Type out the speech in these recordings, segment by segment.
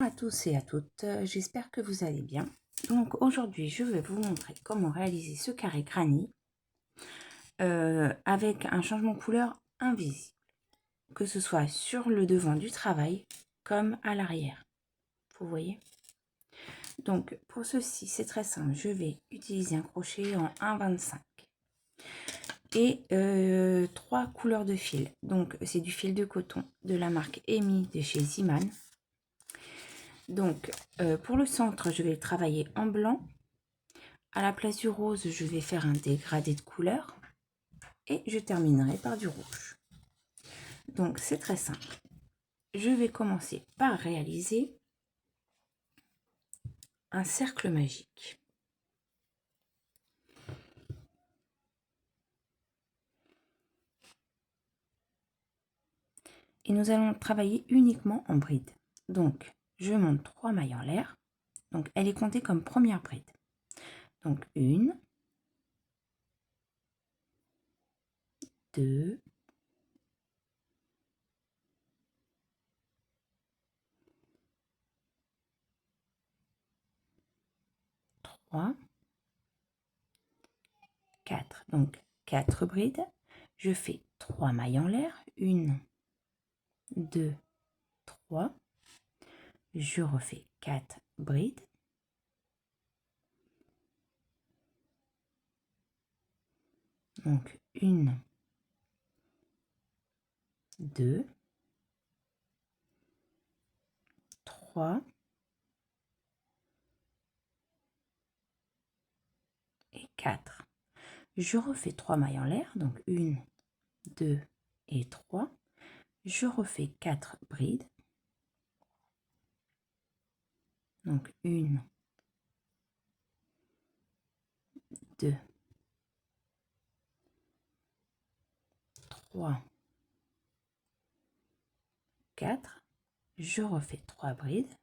Bonjour à tous et à toutes, j'espère que vous allez bien. Donc aujourd'hui je vais vous montrer comment réaliser ce carré granit avec un changement de couleur invisible, que ce soit sur le devant du travail comme à l'arrière. Vous voyez? Donc pour ceci c'est très simple, je vais utiliser un crochet en 1,25 et 3 couleurs de fil. Donc c'est du fil de coton de la marque Emi de chez Ziman. Donc pour le centre je vais travailler en blanc. À la place du rose, je vais faire un dégradé de couleur et je terminerai par du rouge. Donc c'est très simple. Je vais commencer par réaliser un cercle magique. Et nous allons travailler uniquement en bride. Donc je monte 3 mailles en l'air. Donc elle est comptée comme première bride. Donc 1, 2, 3, 4. Donc 4 brides. Je fais 3 mailles en l'air. 1, 2, 3. Je refais 4 brides. Donc 1, 2, 3 et 4. Je refais 3 mailles en l'air, donc 1, 2 et 3. Je refais 4 brides. Donc 1, 2, 3, 4. Je refais 3 brides,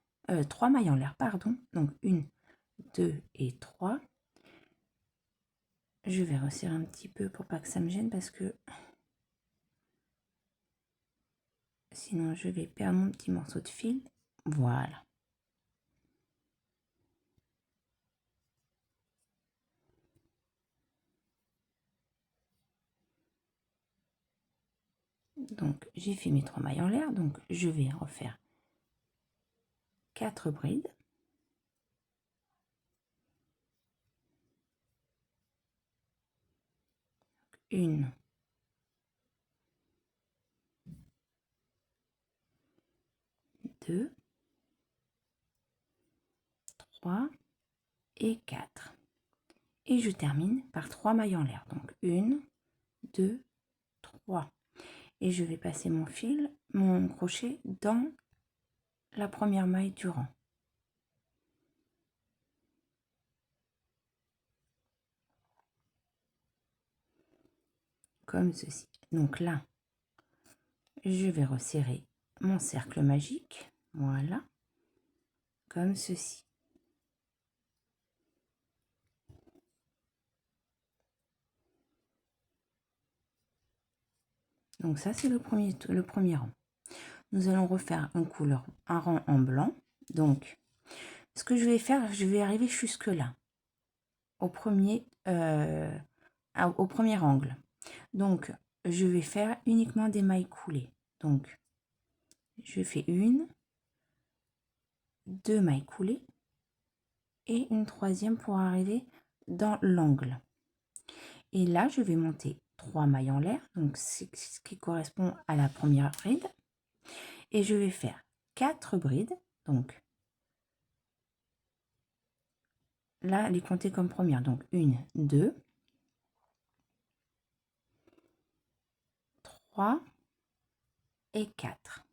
3 mailles en l'air, pardon. Donc 1, 2 et 3. Je vais resserrer un petit peu pour pas que ça me gêne parce que sinon je vais perdre mon petit morceau de fil. Voilà. Donc j'ai fait mes 3 mailles en l'air, donc je vais refaire 4 brides. 1, 2, 3 et 4. Et je termine par 3 mailles en l'air. Donc 1, 2, 3. Et je vais passer mon fil, mon crochet dans la première maille du rang. Comme ceci. Donc là, je vais resserrer mon cercle magique. Voilà. Comme ceci. Donc ça, c'est le premier rang. Nous allons refaire un rang en blanc. Donc, ce que je vais faire, je vais arriver jusque là, au premier angle. Donc, je vais faire uniquement des mailles coulées. Donc, je fais 1, 2 mailles coulées et une troisième pour arriver dans l'angle. Et là, je vais monter 3 mailles en l'air, donc c'est ce qui correspond à la première bride. Et je vais faire 4 brides. Donc, là, les compter comme première. Donc, 1, 2, 3 et 4.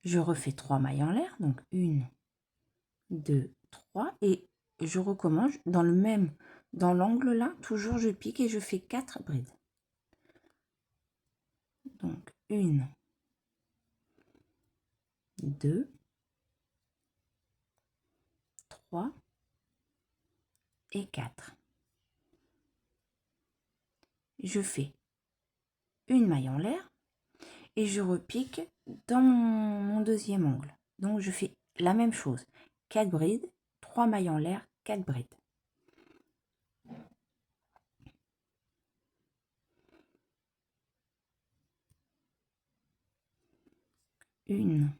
Je refais 3 mailles en l'air, donc 1, 2, 3 et je recommence dans l'angle là, toujours je pique et je fais 4 brides. Donc 1, 2, 3 et 4. Je fais une maille en l'air et je repique dans mon deuxième angle. Donc je fais la même chose. 4 brides, 3 mailles en l'air, 4 brides. Une,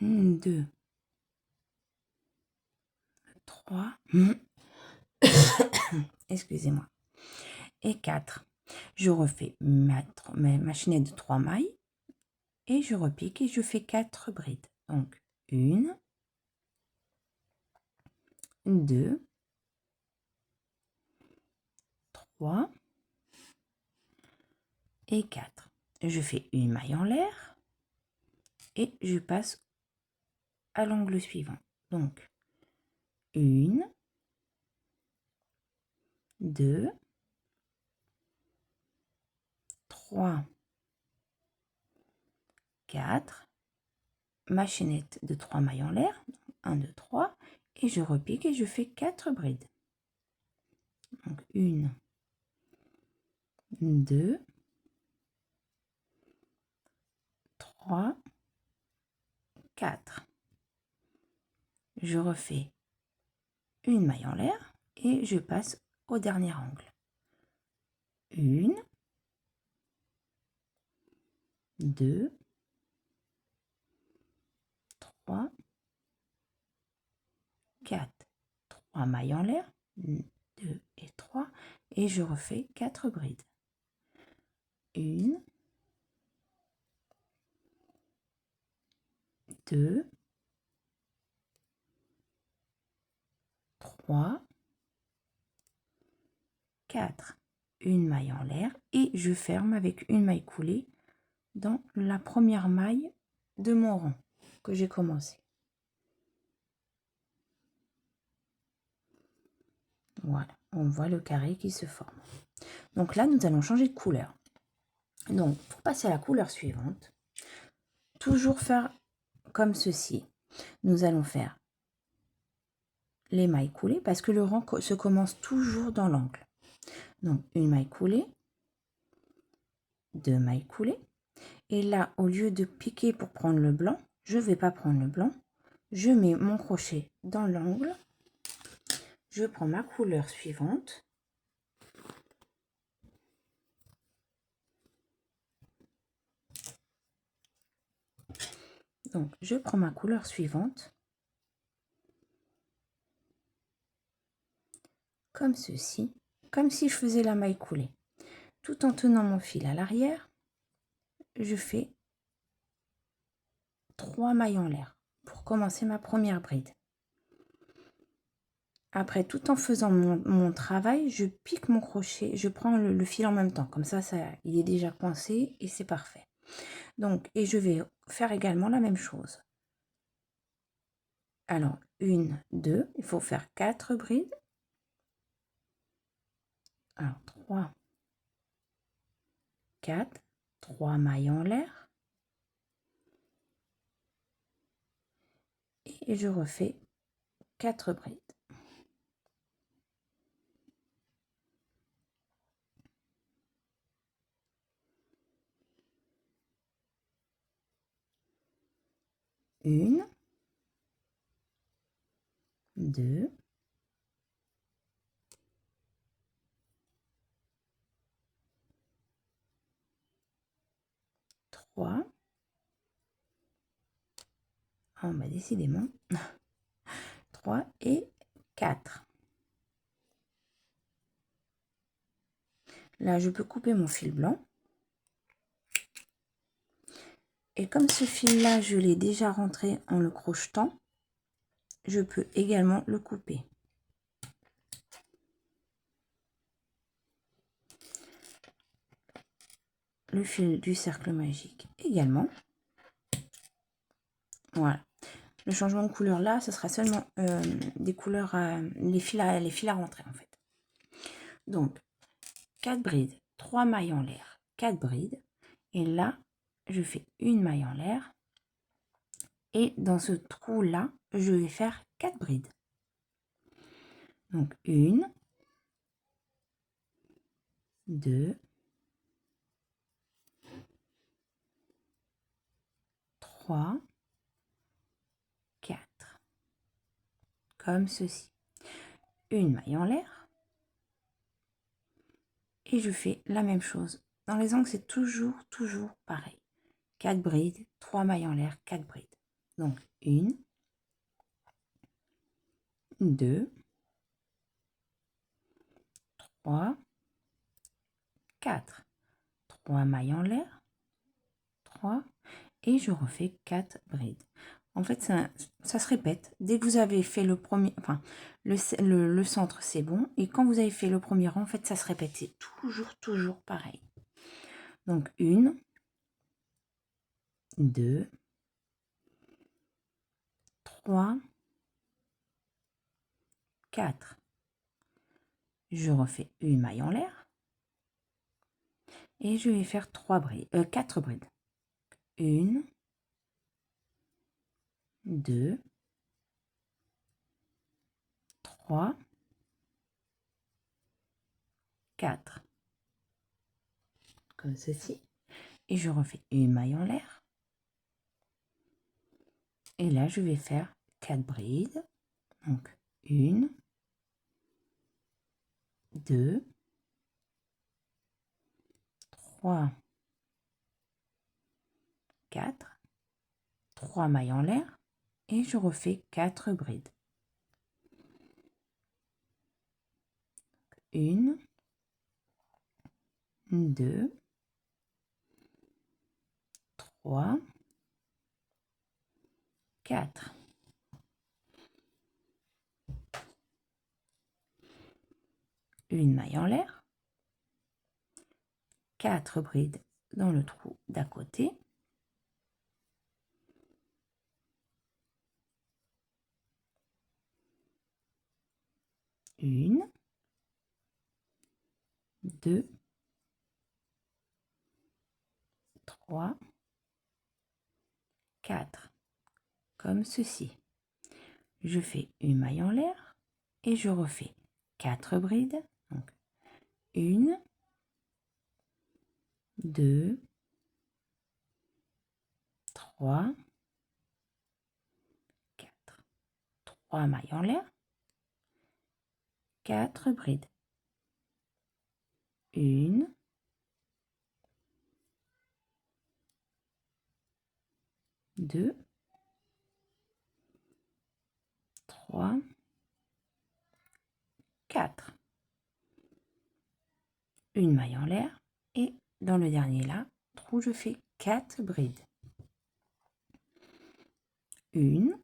deux, trois, excusez-moi, et 4. Je refais ma chaînette de 3 mailles et je repique et je fais 4 brides. Donc 1, 2, 3 et 4. Je fais une maille en l'air et je passe à l'angle suivant. Donc 1, 2, 3, 4, ma chaînette de 3 mailles en l'air, 1, 2, 3, et je repique et je fais 4 brides. Donc 1, 2, 3, 4. Je refais une maille en l'air et je passe au dernier angle. 1, 2, 3, 4. 3 mailles en l'air, 2 et 3, et je refais 4 brides. 1, 2, 3, 4. Une maille en l'air et je ferme avec une maille coulée dans la première maille de mon rang que j'ai commencé. Voilà, on voit le carré qui se forme. Donc là, nous allons changer de couleur. Donc, pour passer à la couleur suivante, toujours faire comme ceci. Nous allons faire les mailles coulées parce que le rang se commence toujours dans l'angle. Donc, une maille coulée, 2 mailles coulées. Et là, au lieu de piquer pour prendre le blanc, je ne vais pas prendre le blanc. Je mets mon crochet dans l'angle. Je prends ma couleur suivante. Donc, je prends ma couleur suivante. Comme ceci. Comme si je faisais la maille coulée. Tout en tenant mon fil à l'arrière, je fais 3 mailles en l'air pour commencer ma première bride. Après, tout en faisant mon travail, je pique mon crochet, je prends le fil en même temps. Comme ça, il est déjà coincé et c'est parfait. Donc, et je vais faire également la même chose. Alors, 1, 2, il faut faire 4 brides. Alors, 3, 4, 3 mailles en l'air. Et je refais 4 brides. Une, 2, 3. Ah, bah décidément. 3 et 4. Là, je peux couper mon fil blanc. Et comme ce fil-là, je l'ai déjà rentré en le crochetant, je peux également le couper. Le fil du cercle magique également. Voilà. Le changement de couleur là, ce sera seulement des couleurs, les fils à rentrer en fait. Donc, 4 brides, 3 mailles en l'air, 4 brides. Et là, je fais une maille en l'air. Et dans ce trou-là, je vais faire 4 brides. Donc, 1, 2, 3, 4. Comme ceci. Une maille en l'air. Et je fais la même chose. Dans les angles, c'est toujours pareil. 4 brides, 3 mailles en l'air, 4 brides. Donc, 1, 2, 3, 4. 3 mailles en l'air, 3, et je refais 4 brides. En fait, ça se répète. Dès que vous avez fait le premier, enfin, le centre, c'est bon. Et quand vous avez fait le premier rang, en fait, ça se répète. C'est toujours pareil. Donc, 1, 2, 3, 4. Je refais une maille en l'air. Et je vais faire 4 brides. 1, 2, 3, 4. Comme ceci. Et je refais une maille en l'air. Et là, je vais faire 4 brides. Donc, 1, 2, 3, 4, 3 mailles en l'air et je refais 4 brides. 1, 2, 3, 4. Une maille en l'air, 4 brides dans le trou d'à côté. Une, 2, 3, 4. Comme ceci. Je fais une maille en l'air et je refais 4 brides. Donc, 1, 2, 3, 4. 3 mailles en l'air, 4 brides. 1, 2, 3, 4. Une maille en l'air et dans le dernier là, trou, je fais 4 brides. 1,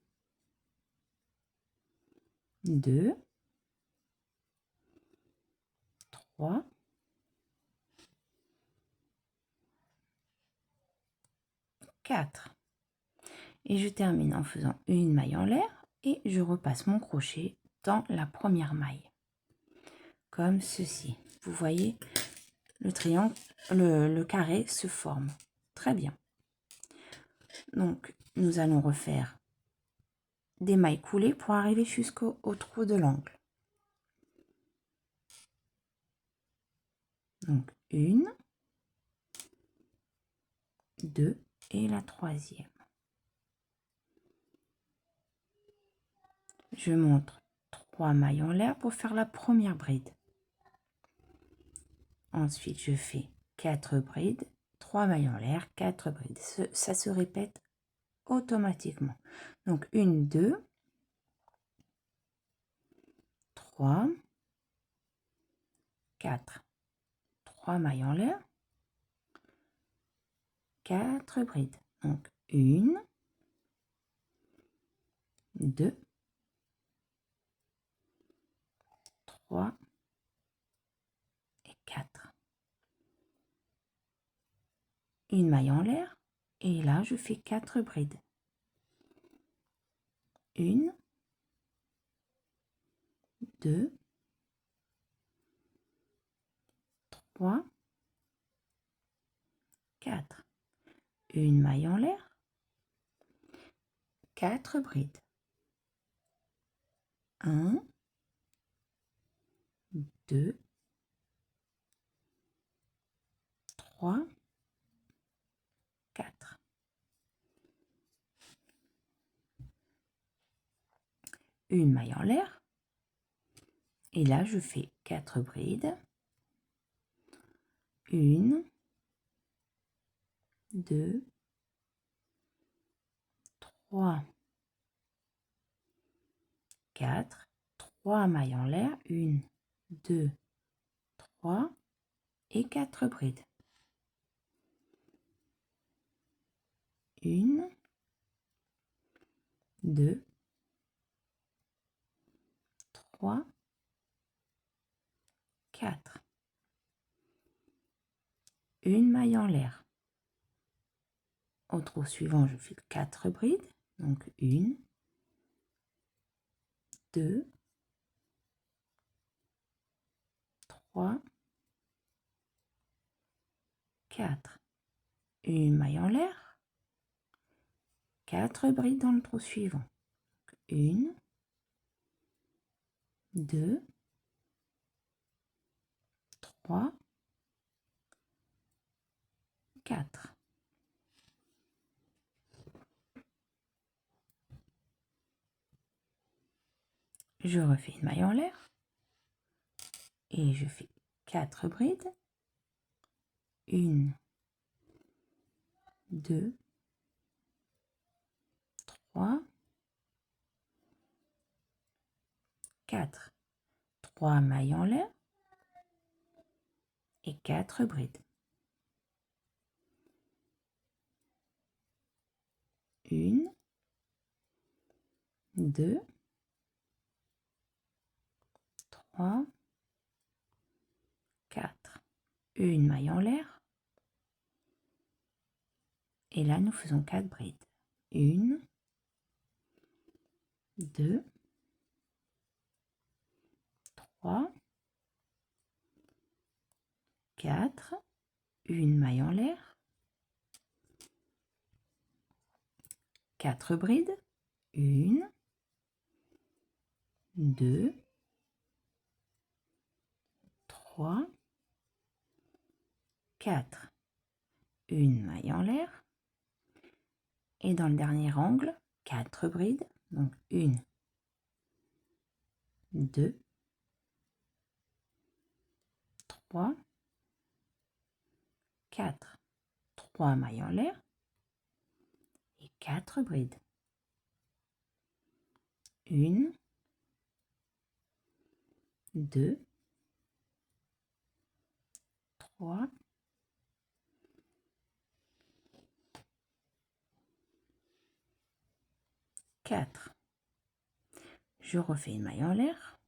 2, 3, 4. Et je termine en faisant une maille en l'air et je repasse mon crochet dans la première maille. Comme ceci. Vous voyez, le triangle, le carré se forme. Très bien. Donc, nous allons refaire des mailles coulées pour arriver jusqu'au trou de l'angle. Donc, 1, 2 et la troisième. Je monte 3 mailles en l'air pour faire la première bride. Ensuite, je fais 4 brides, 3 mailles en l'air, 4 brides. Ça se répète automatiquement. Donc, 1, 2, 3, 4. 3 mailles en l'air, 4 brides. Donc, 1, 2, 3 et 4. Une maille en l'air et là, je fais 4 brides. 1, 2, 3, 4. Une maille en l'air, 4 brides. 1, 2, 3, 4. une maille en l'air. Et là, je fais 4 brides. 1, 2, 3, 4, 3 mailles en l'air. 1, 2, 3 et 4 brides. 1, 2, 3, 4. Une maille en l'air. Au trou suivant, je fais 4 brides. Donc 1, 2, 3, 4. Une maille en l'air. 4 brides dans le trou suivant. 1, 2, 3, 4. Je refais une maille en l'air et je fais 4 brides. 1, 2, 3, 4. 3 mailles en l'air et 4 brides. 1, 2, 3, 4. Une maille en l'air. Et là, nous faisons 4 brides. 1, 2, 3, 4. Une maille en l'air. 4 brides. 1, 2, 3, 4. Une maille en l'air. Et dans le dernier angle, 4 brides. Donc 1, 2, 3, 4. 3 mailles en l'air et 4 brides. 1, 2, 3, 4. Je refais une maille en l'air.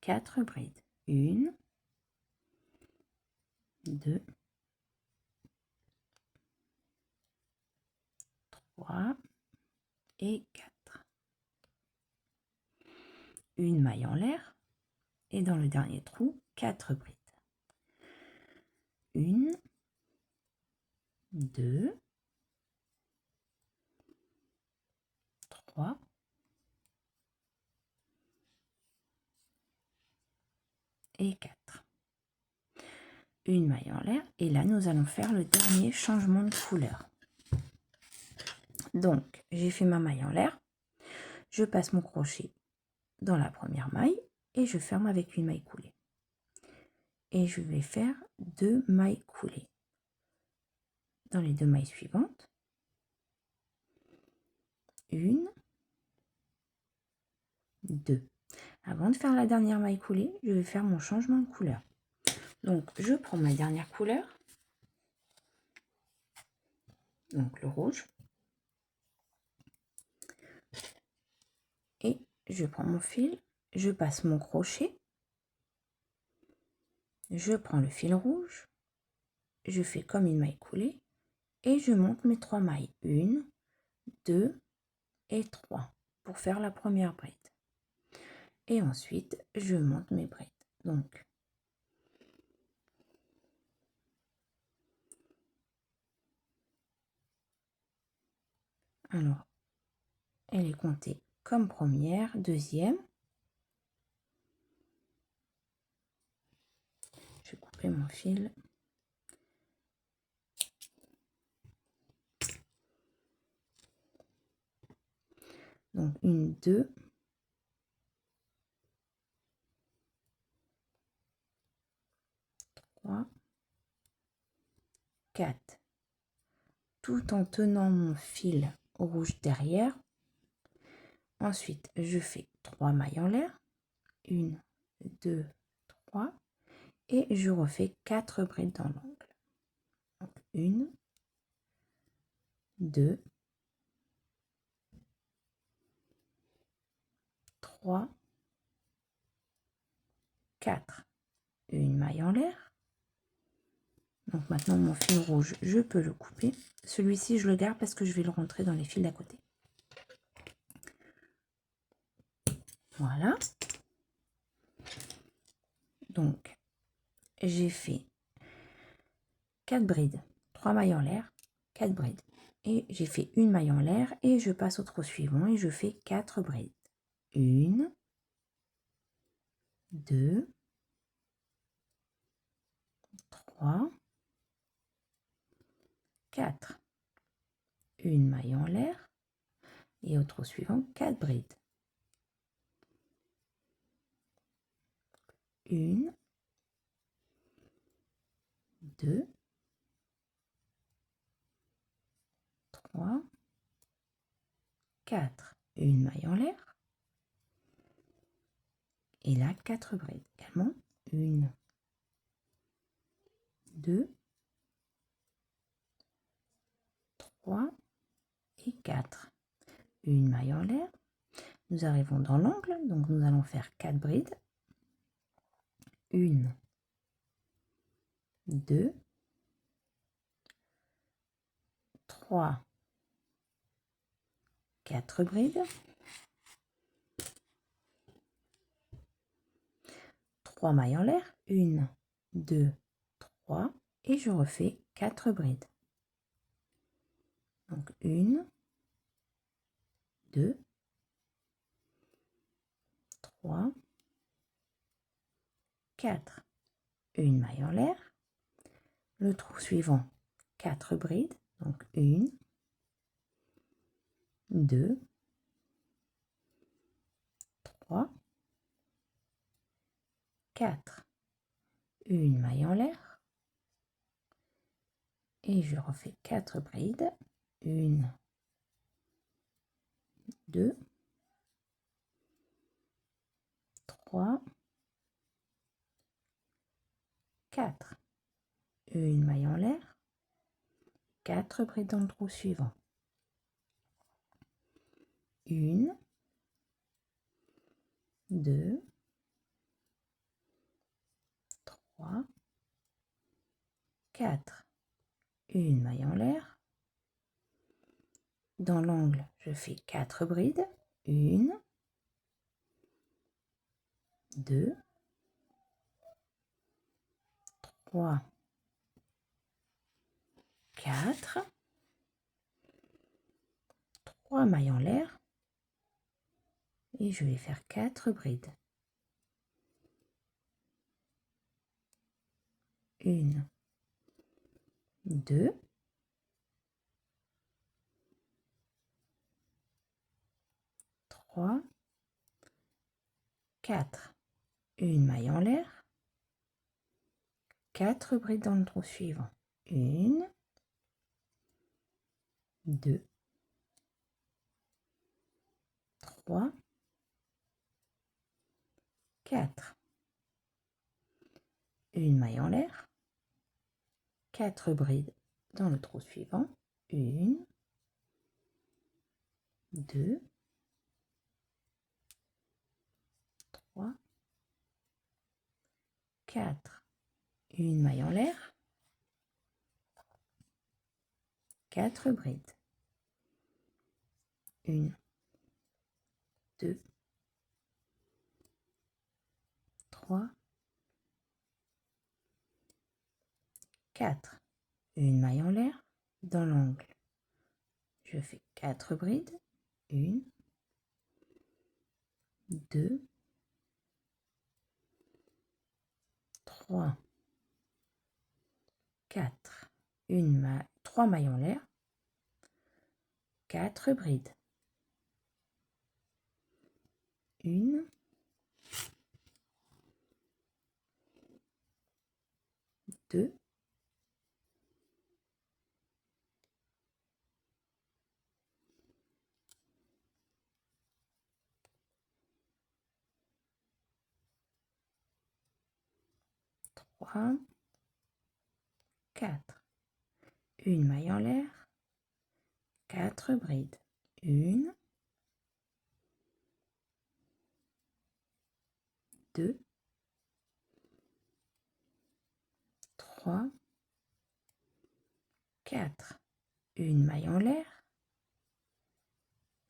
4 brides. 1, 2, 3 et 4. Une maille en l'air et dans le dernier trou, 4 brides. 1, 2, 3 et 4. Une maille en l'air et là nous allons faire le dernier changement de couleur. Donc j'ai fait ma maille en l'air, je passe mon crochet dans la première maille et je ferme avec une maille coulée. Et je vais faire 2 mailles coulées. Dans les 2 mailles suivantes, 1, 2. Avant de faire la dernière maille coulée, je vais faire mon changement de couleur. Donc je prends ma dernière couleur, donc le rouge, et je prends mon fil, je passe mon crochet, je prends le fil rouge, je fais comme une maille coulée et je monte mes 3 mailles, 1, 2 et 3 pour faire la première bride. Et ensuite je monte mes brides. Donc alors elle est comptée comme première, deuxième. Je vais couper mon fil. Donc, 1, 2, 3, 4. Tout en tenant mon fil rouge derrière. Ensuite, je fais 3 mailles en l'air. 1, 2, 3. Et je refais 4 brides dans l'angle. Donc, 1, 2, 3, 4. Une maille en l'air. Donc maintenant mon fil rouge, je peux le couper. Celui-ci, je le garde parce que je vais le rentrer dans les fils d'à côté. Voilà. Donc, j'ai fait 4 brides, 3 mailles en l'air, 4 brides. Et j'ai fait une maille en l'air et je passe au trou suivant et je fais 4 brides. 1, 2, 3, 4. Une maille en l'air et au trou suivant 4 brides. 1, 2, 3, 4. Une maille en l'air. Et là, 4 brides également. 1, 2, 3 et 4. Une maille en l'air. Nous arrivons dans l'angle, donc nous allons faire 4 brides. 1, 2, 3, 4 brides. 3 mailles en l'air. 1, 2, 3 et je refais 4 brides. Donc 1, 2, 3, 4. Une maille en l'air. Le trou suivant, 4 brides. Donc 1, 2, 3, 4. Une maille en l'air. Et je refais 4 brides. 1, 2, 3, 4. Une maille en l'air. 4 brides dans le trou suivant. 1, 2, 3, 4. Une maille en l'air. Dans l'angle, je fais 4 brides. 1, 2, 3, 4. 3 mailles en l'air. Et je vais faire 4 brides. 1, 2, 3, 4. Une maille en l'air. 4 brides dans le trou suivant. 1, 2, 3, 4. Une maille en l'air. 4 brides dans le trou suivant. 1, 2, 3, 4. Une maille en l'air. 4 brides. 1, 2, 3, 4. Une maille en l'air. Dans l'angle, je fais 4 brides. 1, 2, 3, 4. 3 mailles en l'air. 4 brides. 1, 2, 3, 4. Une maille en l'air, 4 brides. 1, 2, 3, 4. Une maille en l'air,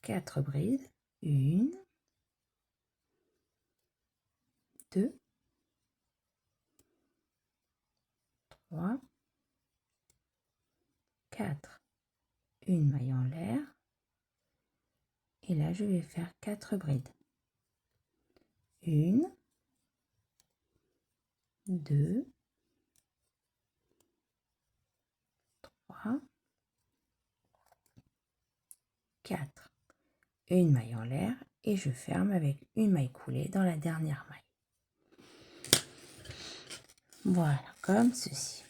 4 brides. 1, 2, 3, 4. Une maille en l'air. Et là, je vais faire 4 brides. 1, 2, 3, 4. Une maille en l'air et je ferme avec une maille coulée dans la dernière maille. Voilà, comme ceci.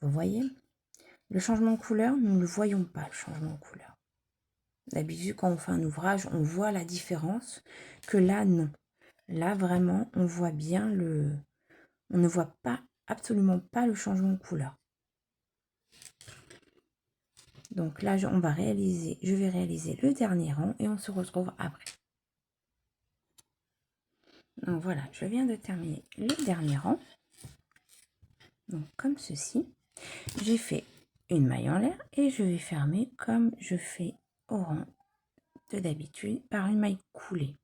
Vous voyez? Le changement de couleur, nous ne le voyons pas, le changement de couleur. D'habitude, quand on fait un ouvrage, on voit la différence, que là, non. Là, vraiment, on voit bien le... On ne voit pas, absolument pas le changement de couleur. Donc là, je vais réaliser le dernier rang et on se retrouve après. Donc voilà, je viens de terminer le dernier rang. Donc comme ceci. J'ai fait une maille en l'air et je vais fermer comme je fais au rang de d'habitude par une maille coulée.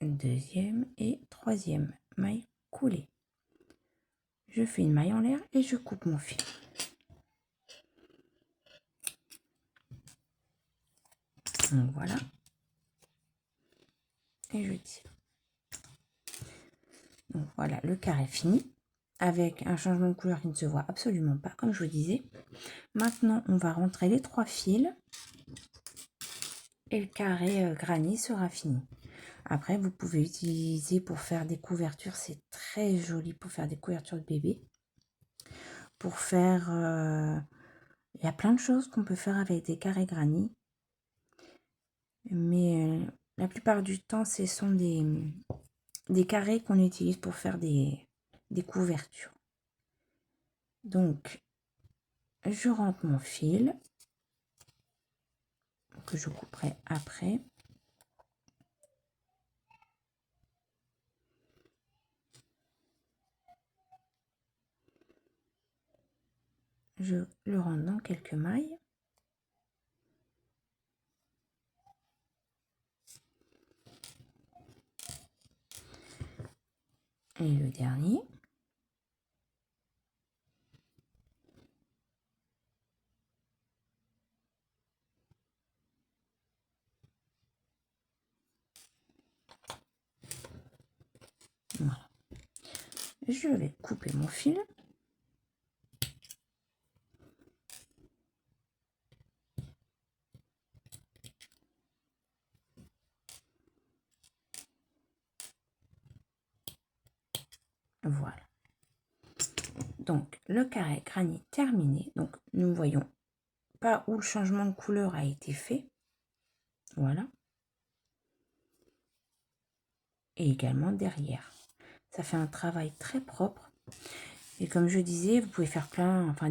Deuxième et troisième maille coulée. Je fais une maille en l'air et je coupe mon fil. Donc voilà. Et je tire. Donc voilà, le carré fini. Avec un changement de couleur qui ne se voit absolument pas, comme je vous disais. Maintenant, on va rentrer les 3 fils. Et le carré granit sera fini. Après, vous pouvez utiliser pour faire des couvertures. C'est très joli pour faire des couvertures de bébé. Pour faire... il y a plein de choses qu'on peut faire avec des carrés granit. Mais la plupart du temps, ce sont des carrés qu'on utilise pour faire des couvertures. Donc, je rentre mon fil que je couperai après. Je le rentre dans quelques mailles. Et le dernier. Voilà. Je vais couper mon fil. Voilà. Donc, le carré granit terminé. Donc, nous voyons pas où le changement de couleur a été fait. Voilà. Et également derrière. Ça fait un travail très propre. Et comme je disais, vous pouvez faire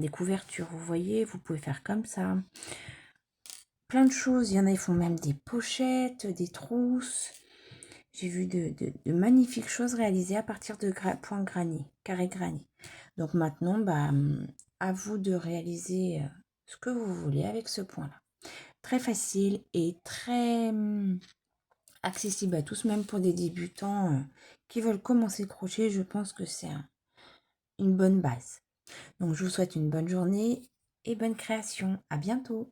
des couvertures, vous voyez, vous pouvez faire comme ça. Plein de choses. Il y en a, ils font même des pochettes, des trousses. J'ai vu de magnifiques choses réalisées à partir de points granit, carré granit. Donc maintenant, à vous de réaliser ce que vous voulez avec ce point-là. Très facile et très accessible à tous, même pour des débutants qui veulent commencer le crochet. Je pense que c'est une bonne base. Donc je vous souhaite une bonne journée et bonne création. À bientôt.